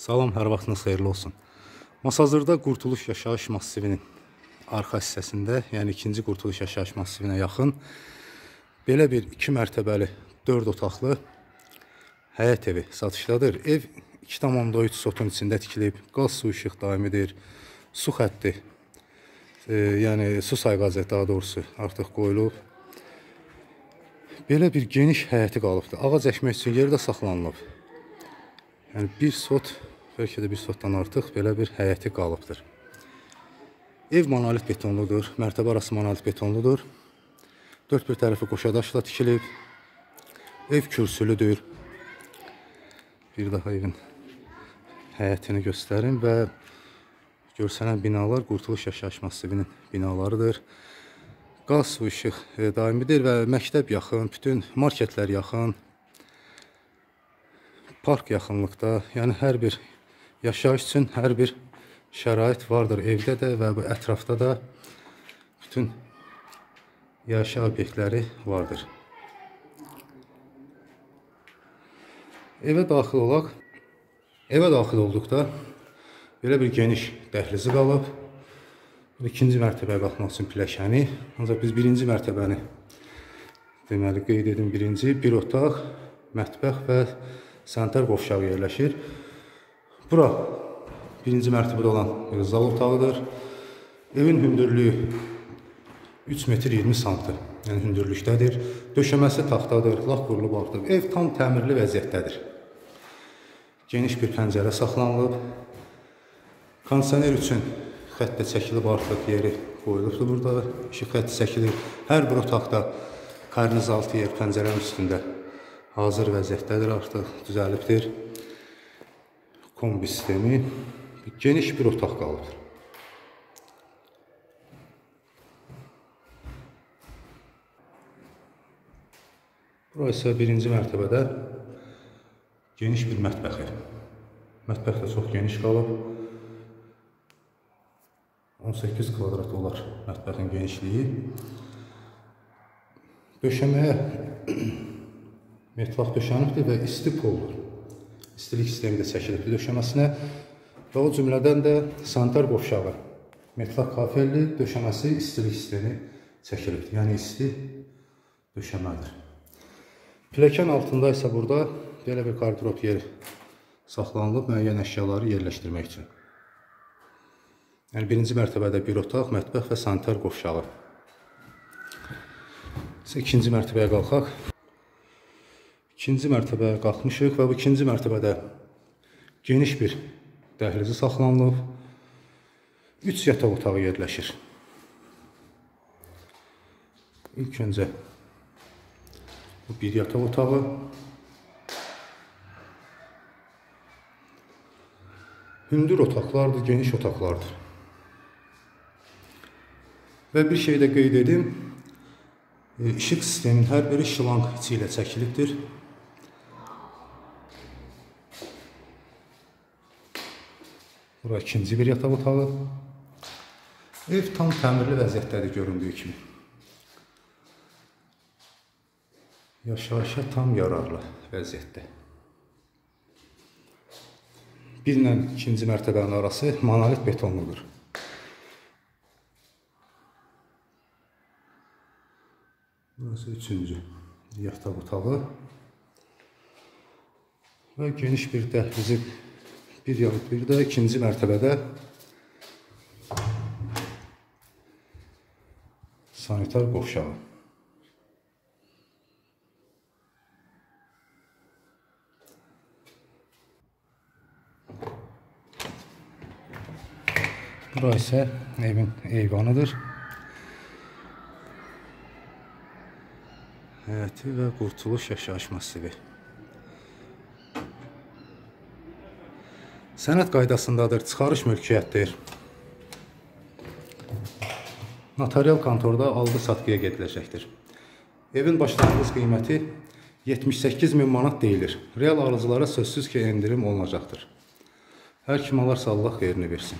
Salam, hər vaxtınız xeyirli olsun. Masazırda Qurtuluş Yaşayış Massivinin arxa hissəsində, yəni 2-ci Qurtuluş Yaşayış Massivinə yaxın belə bir 2 mərtəbəli 4 otaqlı həyət evi satışdadır. Ev 2,3 sotun içində tikilib, qaz, su, işıq daimidir, su xətti, yəni su sayğacı daha doğrusu artıq qoyulub. Belə bir geniş həyəti qalıbdır. Ağac əkmək üçün yerdə saxlanılıb. Yəni bir sot, bəlkə də bir sotdan artıq belə bir həyəti qalıbdır. Ev monolit betonludur, mərtəbə arası monolit betonludur. Dörd bir tərəfi qoşadaşla tikilib. Ev kürsülüdür. Bir daha evin həyətini göstərim və görsənən binalar Qurtuluş Yaşayış Massivinin binalarıdır. Qaz, su, işıq daimidir və məktəb yaxın, bütün marketlər yaxın, park yaxınlıqda, yəni hər bir yaşayış üçün hər bir şərait vardır evdə də və bu ətrafda da bütün yaşayış obyektləri vardır. Evə daxil olaq. Evə daxil olduqda belə bir geniş dəhlizi qalıb. İkinci mərtəbəyə qalxmaq üçün pilləkəni. Ancaq biz birinci mərtəbəni deməli qeyd edim. Bir otaq, mətbəx və sanitar qovşağı yerləşir. Bura birinci mərtəbədə olan zal otağıdır. Evin hündürlüyü 3 metr 20 sm, yəni hündürlükdədir. Döşəməsi taxtadır, laq qurulub artıq. Ev tam təmirli vəziyyətdədir. Geniş bir pəncərə saxlanılıb. Kondisioner üçün xəttə çəkilib artıq yeri qoyulubdur burada. İşıq xətti çəkilib. Hər bir otaqda karniz altı yer pəncərənin üstündə hazır vəziyyətdədir artıq, düzəlibdir. Kombi sistemi. Geniş bir otaq qalıbdır. Burası isə birinci mərtəbədə geniş bir mətbəxi. Mətbəx də çox geniş qalıb. 18 kvadrat olar mətbəxin genişliyi. Döşəməyə metlaq döşənibdir və isti poldur. İstilik sistemi də çəkilibdir döşəməsinə və o cümlədən də sanitar qovşağı metlaq kafelli döşəməsi istilik sistemi çəkilibdir. Yəni isti döşəmədir. Pilləkən altında isə burada belə bir qardırop yeri saxlanılıb müəyyən əşyaları yerləşdirmək üçün. Yəni birinci mərtəbədə bir otaq, mətbəx və sanitar qovşağı. İkinci mərtəbəyə qalxaq. İkinci mərtəbəyə qalxmışıq və bu ikinci mərtəbədə geniş bir dəhlizi saxlanılıb. 3 yataq otağı yerləşir. İlk öncə bu bir yataq otağı. Hündür otaqlardır, geniş otaqlardır. Və bir şey də qeyd edim, işıq sistemin hər biri şilanq içi ilə çəkilibdir. Bura ikinci bir yataq otağı. Ev tam təmirli vəziyyətdədir göründüyü kimi. Yaşayışa tam yararlı vəziyyətdə. Bir ilə ikinci mərtəbənin arası monolit betonludur. Burası üçüncü yataq otağı və geniş bir dəhlizi bir də ikinci mərtəbədə sanitar qovşağı. Burası isə evin eyvanıdır. Həyəti və Qurtuluş Yaşayış Massivi. Sənəd qaydasındadır, çıxarış mülkiyyətdir. Notarial kontorda aldı-satqıya gediləcəkdir. Evin başlanğıc qiyməti 78.000 manat deyilir. Real alıcılara sözsüz ki, endirim olunacaqdır. Hər kim alarsa Allah xeyrini versin.